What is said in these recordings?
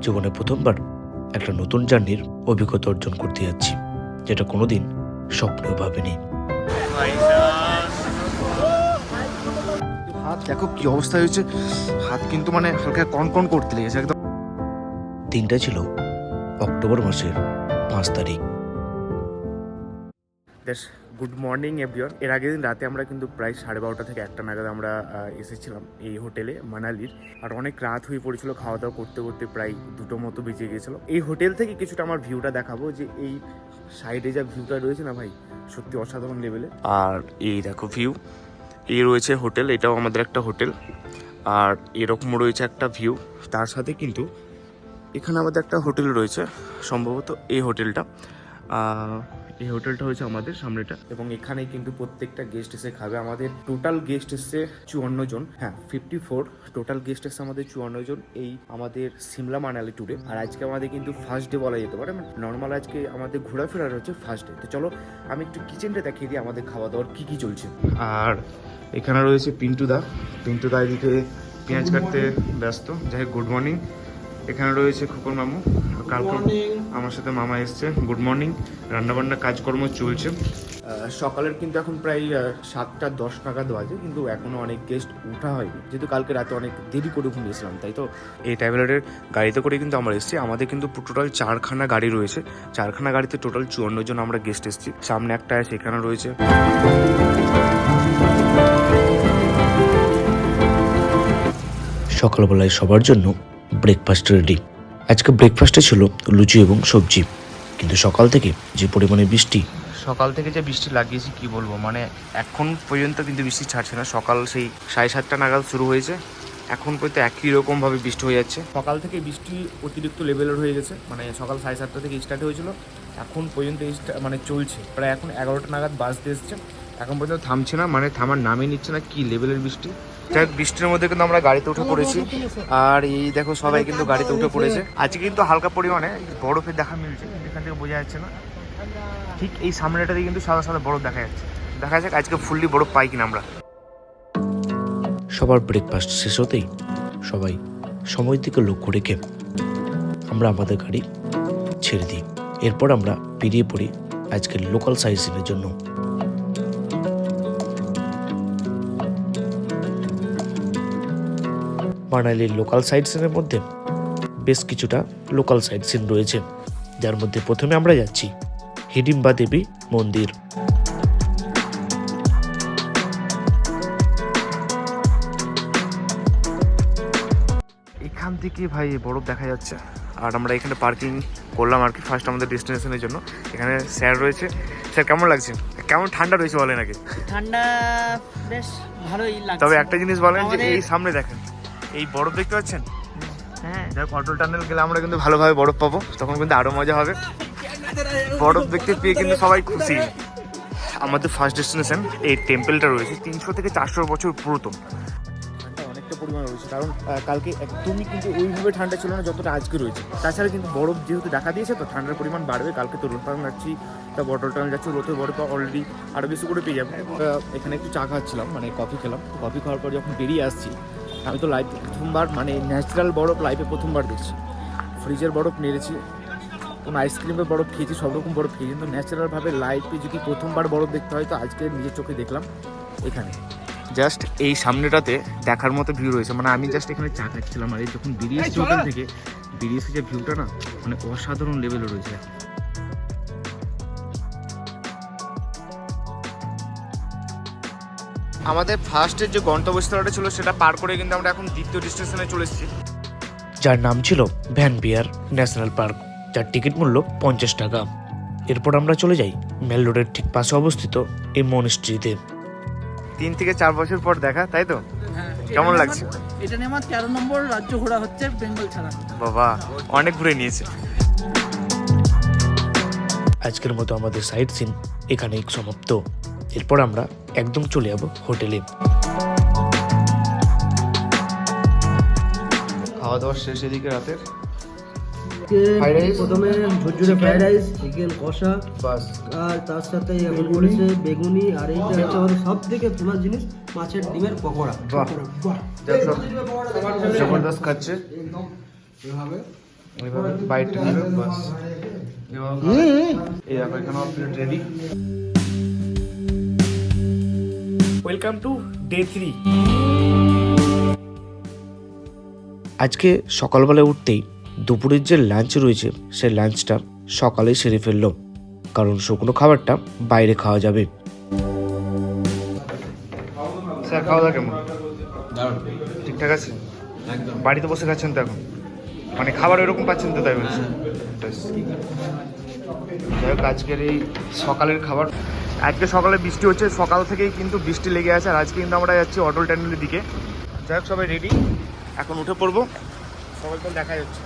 জীবনে প্রথমবার একটা নতুন জার্নির অভিজ্ঞতা অর্জন করতে যাচ্ছি, যেটা কোনোদিন স্বপ্নেও ভাবিনি। হাত দেখো কি অবস্থা হয়েছে, হাত কিন্তু মানে হালকা কনকন করতে লেগেছে একদম। দিনটা ছিল অক্টোবর মাসের 5 তারিখ। Good morning everyone. এর আগের দিন রাতে আমরা কিন্তু প্রায় 12:30 থেকে 1টা নাগাদ আমরা এসেছিলাম এই হোটেলে মানালির। আর অনেক রাত হয়ে পড়েছিল, খাওয়া দাওয়া করতে করতে প্রায় 2টো মতো বেজে গিয়েছিল। এই হোটেল থেকে কিছুটা আমার ভিউটা দেখাবো, যে এই সাইডে যা ভিউটা রয়েছে না ভাই, সত্যি অসাধারণ লেভেলে। আর এই দেখো ভিউ, এই রয়েছে হোটেল, এটাও আমাদের একটা হোটেল। আর এরকম রয়েছে একটা ভিউ, তার সাথে কিন্তু এখানে আমাদের একটা হোটেল রয়েছে, সম্ভবত এই হোটেলটা হয়েছে আমাদের সামনেটা। এবং এখানে কিন্তু প্রত্যেকটা গেস্ট এসে খাবে। আমাদের টোটাল গেস্ট এসছে 54 জন, হ্যাঁ 54 টোটাল গেস্ট এসছে আমাদের 54 জন এই আমাদের সিমলা মানালি ট্যুরে। আর আজকে আমাদের কিন্তু ফার্স্ট ডে বলা যেতে পারে, নর্মাল আজকে আমাদের ঘোরাফেরার হচ্ছে ফার্স্ট ডে। তো চলো আমি একটু কিচেনটা দেখিয়ে দিই আমাদের খাওয়া দাওয়ার কি চলছে। আর এখানে রয়েছে পিন্টুদা এদিকে পেঁয়াজ কাটতে ব্যস্ত। যাই হোক, গুড মর্নিং। এখানে রয়েছে খোকন মামু, কালকে আমার সাথে মামা এসছে। Good morning. রান্নাবান্না কাজকর্ম চলছে। সকালের কিন্তু এখন প্রায় 7:10 নাগাদ বাজে, কিন্তু এখনো অনেক গেস্ট উঠা হয়নি, যেহেতু কালকে রাতে অনেক দেরি করে ঘুমিয়েছিলাম, তাই তো। এই ট্রাভেলারের গাড়িতে করে কিন্তু আমরা এসেছি। আমাদের কিন্তু টোটাল 4খানা গাড়ি রয়েছে, 4খানা গাড়িতে টোটাল 54 জন আমরা গেস্ট এসেছি। সামনে একটা সেখানে রয়েছে। সকালবেলায় সবার জন্য ব্রেকফাস্ট রেডি। আজকে ব্রেকফাস্টে ছিল লুচি এবং সবজি, কিন্তু সকাল থেকে যে পরিমাণে বৃষ্টি, সকাল থেকে যে বৃষ্টি লাগিয়েছি কি বলবো, মানে এখন পর্যন্ত কিন্তু বৃষ্টি ছাড়ছে না। সকাল সেই 7:30 নাগাদ শুরু হয়েছে, এখন পর্যন্ত একই রকমভাবে বৃষ্টি হয়ে যাচ্ছে। সকাল থেকে বৃষ্টি অতিরিক্ত লেভেলের হয়ে গেছে, মানে সকাল 7:30 থেকে স্টার্ট হয়েছিল, এখন পর্যন্ত মানে চলছে। প্রায় এখন 11টা নাগাদ বাজতে এসছে, এখন পর্যন্ত থামছে না, মানে থামার নামই নিচ্ছে না। কি লেভেলের বৃষ্টি! যাই হোক, বৃষ্টির মধ্যে কিন্তু আমরা গাড়িতে উঠে পড়েছি। আর এই দেখো সবাই কিন্তু গাড়িতে উঠে পড়েছে। আজকে কিন্তু হালকা পরিমাণে বরফের দেখা মিলছে, এখান থেকে বোঝা যাচ্ছে না। ঠিক এই সামনেটাতে কিন্তু সাদা সাদা বরফ দেখা যাচ্ছে। দেখা যাক আজকে ফুললি বরফ পাই কিনা আমরা। সবার ব্রেকফাস্ট শেষ হতেই সবাই সময়ের দিকে লক্ষ্য রেখে আমরা আমাদের গাড়ি ছেড়ে দিই। এরপর আমরা বেরিয়ে পড়ি আজকের লোকাল সাইট সিনের জন্য। মানালির লোকাল সাইট সিনের মধ্যে বেশ কিছুটা লোকাল সাইট সিন রয়েছে, যার মধ্যে প্রথমে আমরা যাচ্ছি হিডিম্বা দেবী মন্দির। এখান থেকে ভাই বরফ দেখা যাচ্ছে। আর আমরা এখানে পার্কিং করলাম আর কি, ফার্স্ট আমাদের ডেস্টিনেশনের জন্য। এখানে স্যার রয়েছে। স্যার কেমন লাগছে? কেমন ঠান্ডা রয়েছে বলেন আগে? ঠান্ডা বেশ ভালোই লাগছে। তবে একটা জিনিস বলেন, যে এই সামনে দেখেন এই বরফ দেখতে পাচ্ছেন? হ্যাঁ, যাক অটল টানেল গেলে আমরা কিন্তু ভালোভাবে বরফ পাবো, তখন কিন্তু আরো মজা হবে। বরফ দেখতে পেয়ে কিন্তু সবাই খুশি। আমাদের ফার্স্ট ডেস্টিনেশন এই টেম্পলটা রয়েছে, 300 থেকে 400 বছর পুরাতন। ঠান্ডা অনেকটা পরিমাণ রয়েছে, কারণ কালকে একদমই কিন্তু ওইভাবে ঠান্ডা ছিল না যতটা আজকে রয়েছে। তাছাড়া কিন্তু বরফ যেহেতু দেখা দিয়েছে, তো ঠান্ডার পরিমাণ বাড়বে। কালকে তো রোড যাচ্ছি, তা বটল টানেল যাচ্ছি, রোদের বরফ অলরেডি আরও বেশি করে পেয়ে যাবে। এখানে একটু চা খাচ্ছিলাম, মানে কফি খেলাম। কফি খাওয়ার পর যখন বেরিয়ে আসছি, আমি তো লাইফে প্রথমবার, মানে ন্যাচারাল বরফ লাইফে প্রথমবার দেখছি। ফ্রিজের বরফ নেড়েছি, কোনো আইসক্রিমের বরফ খেয়েছি, সব রকম বরফ খেয়েছি, কিন্তু ন্যাচারালভাবে লাইফে যদি প্রথমবার বরফ দেখতে হয়, তো আজকে নিজের চোখে দেখলাম এখানে। জাস্ট এই সামনেটাতে দেখার মতো ভিউ রয়েছে, মানে আমি জাস্ট এখানে চা খাচ্ছিলাম। আর এই যখন বেরিয়ে এসেছি হোটেল থেকে, বেরিয়ে এসে যে ভিউটা না, মানে অসাধারণ লেভেলে রয়েছে। আমাদের ফার্স্টের যে গন্তব্যস্থলটা ছিল, সেটা পার করে কিন্তু আমরা এখন দ্বিতীয় ডেস্টিনেশনে চলে এসেছি, যার নাম ছিল ভ্যানবিয়ার ন্যাশনাল পার্ক, যার টিকিট মূল্য 50 টাকা। এরপর আমরা চলে যাই মেল রোডের ঠিক পাশে অবস্থিত এই মনিস্ট্রিতে। 3 থেকে 4 বছর পর দেখা, তাই তো? কেমন লাগছে? এটা নিয়ে আমার 13 নম্বর রাজ্য ঘোরা হচ্ছে বেঙ্গল ছাড়া। বাবা, অনেক ঘুরে নিয়েছে। আজকের মতো আমাদের সাইট সিন এখানেই সমাপ্ত। এরপর আমরা একদম চলে যাব হোটেলে। খাওয়া দাওয়া শেষ এদিকে রাতের। প্রথমে ঝুরঝুরে ফ্রাইড রাইস, চিকেন কষা, বাস। আর তার সাথে এখন করেছে বেগুনি, আর এইটা হচ্ছে আমাদের সব থেকে ফেমাস জিনিস, মাছের ডিমের পকোড়া। বাহ, জবরদস্ত খাচ্ছে। এইভাবে বাইটটা নেবে বাস। এই দেখো এখানে plate ready. Welcome to day 3। আজকে সকালবেলায় উঠতেই দুপুরের যে লাঞ্চ রয়েছে সেই লাঞ্চটা সকালে সেরে ফেললো, কারণ শুকনো খাবারটা বাইরে খাওয়া যাবে। স্যার খাওয়া দাওয়া কেমন? ঠিকঠাক আছে? বাড়িতে বসে খাচ্ছেন তো এখন? মানে খাবার ওইরকম পাচ্ছেন তো, তাই বলছি। ব্যাস। যাই হোক, আজকের এই সকালের খাবার। আজকে সকালে বৃষ্টি হচ্ছে, সকাল থেকেই কিন্তু বৃষ্টি লেগে আছে। আর আজকে কিন্তু আমরা যাচ্ছি অটল টানেলের দিকে। যাই হোক, সবাই রেডি, এখন উঠে পড়বো। সবাই তো দেখা যাচ্ছে।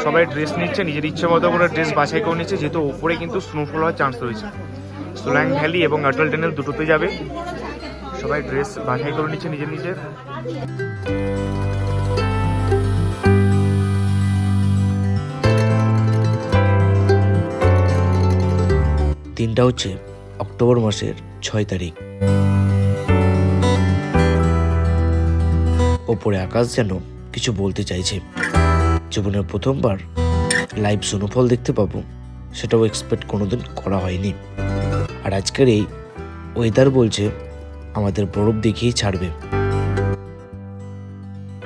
সবাই ড্রেস নিচ্ছে, নিজের ইচ্ছে মতো করে ড্রেস বাছাই করে নিচ্ছে, যেহেতু ওপরে কিন্তু স্নোফল হওয়ার চান্স রয়েছে। সোলাং ভ্যালি এবং অটল টানেল দুটোতে যাবে। সবাই ড্রেস বাছাই করে নিচ্ছে নিজের নিজের। দিনটা হচ্ছে অক্টোবর মাসের 6 তারিখ। ওপরে আকাশ যেন কিছু বলতে চাইছে। জীবনের প্রথমবার লাইভ স্নোফল দেখতে পাবো, সেটাও এক্সপেক্ট কোনোদিন করা হয়নি। আর আজকের এই ওয়েদার বলছে আমাদের বরফ দেখিয়েই ছাড়বে।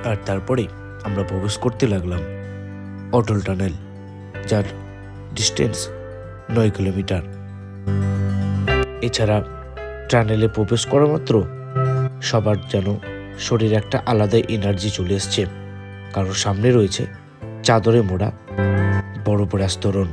আর তারপরে আমরা প্রবেশ করতে লাগলাম অটল টানেল, যার ডিস্টেন্স 9 কিলোমিটার। এছাড়া টানেলে প্রবেশ করা মাত্র সবার যেন শরীরে একটা আলাদা এনার্জি চলে এসছে, কারণ সামনে রয়েছে চাদরে মোড়া বরফের আস্তরণ।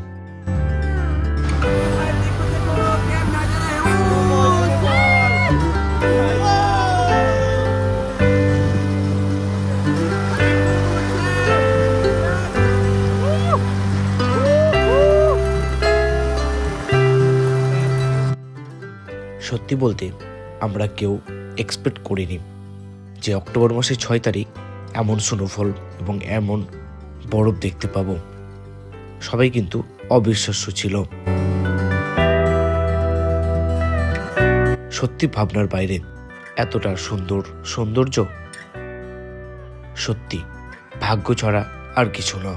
সত্যি বলতে আমরা কেউ এক্সপেক্ট করিনি যে অক্টোবর মাসের 6 তারিখ এমন স্নোফল এবং এমন বরফ দেখতে পাবো। সবাই কিন্তু অবিশ্বাস্য ছিল, সত্যি ভাবনার বাইরে। এতটা সৌন্দর্য সত্যি ভাগ্য ছাড়া আর কিছু না।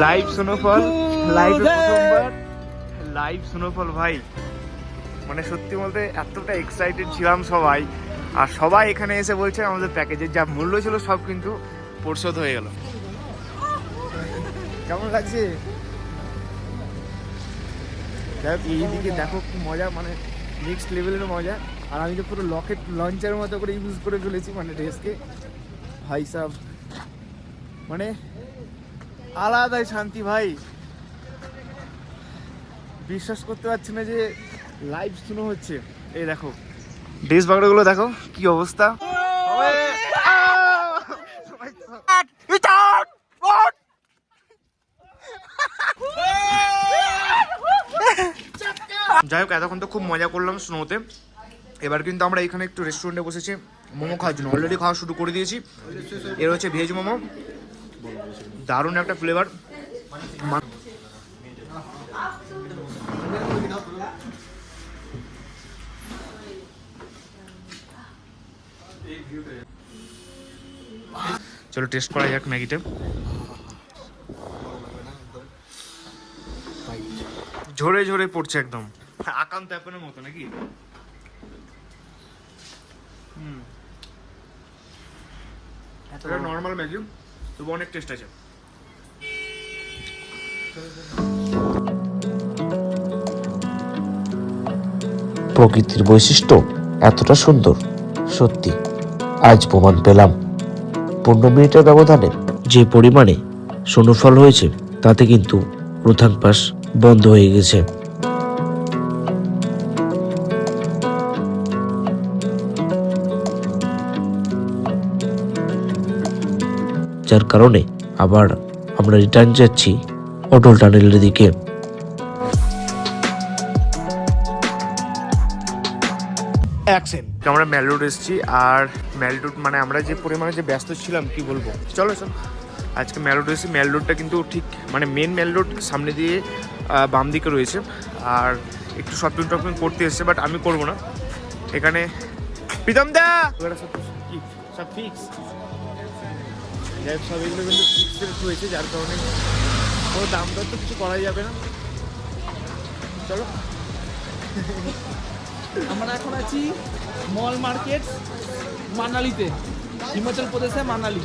লাইভ স্নোফল, লাইভ স্নোফল ভাই, মানে সত্যি বলতে এতটা এক্সাইটেড ছিলাম সবাই। আর সবাই এখানে এসে বলছে আমাদের প্যাকেজের যা মূল্য ছিল সব কিন্তু পরিশোধ হয়ে গেল। কেমন লাগছে? এইদিকে দেখো কি মজা, মানে নেক্সট লেভেলের মজা। আর আমি তো পুরো লকেট লঞ্চের মতো করে ইউজ করে ফেলেছি মানে ড্রেসকে। ভাই সাব, মানে আলাদাই শান্তি ভাই। বিশ্বাস করতে পারছি না যে লাইভ স্নো হচ্ছে। এই দেখো ড্রেস বাগড়াগুলো দেখো কি অবস্থা। যাই হোক, এতক্ষণ তো খুব মজা করলাম স্নোতে। এবার কিন্তু আমরা এখানে একটু রেস্টুরেন্টে বসেছি মোমো খাওয়ার জন্য। অলরেডি খাওয়া শুরু করে দিয়েছি। এর হচ্ছে ভেজ মোমো, দারুণ একটা ফ্লেভার। চলো টেস্ট করা যাক ম্যাগিটা। ঝরে ঝরে পড়ছে একদম, আকান্ত অ্যাপেলের মতো নাকি? এটা নর্মাল ম্যাগি, তবু অনেক টেস্ট আছে। প্রকৃতির বৈশিষ্ট্য এতটা সুন্দর, সত্যি আজ প্রমাণ পেলাম। 15 মিনিটের ব্যবধানে যে পরিমাণে স্নোফল হয়েছে তাতে কিন্তু প্রধান পাস বন্ধ হয়ে গেছে। যার কারণে আবার আমরা রিটার্ন যাচ্ছি অটল টানেলের দিকে। আমরা ম্যাল রোড এসেছি, আর ম্যাল রোড মানে আমরা যে পরিমাণে যে ব্যস্ত ছিলাম কি বলবো। চলো আজকে ম্যাল রোড এসেছি। ম্যাল রোডটা কিন্তু ঠিক মানে মেন ম্যাল রোড সামনে দিয়ে বাম দিকে রয়েছে, আর একটু শপিং টপিং করতে এসছে, বাট আমি করবো না এখানে। প্রীতম দা সব ফিক্স, যাই সব এগুলো কিন্তু ফিক্সড হয়েছে, যার কারণে কোনো দাম দর তো কিছু করাই যাবে না। চলো আমরা এখন আছি মল মার্কেট মানালিতে, হিমাচল প্রদেশে মানালি।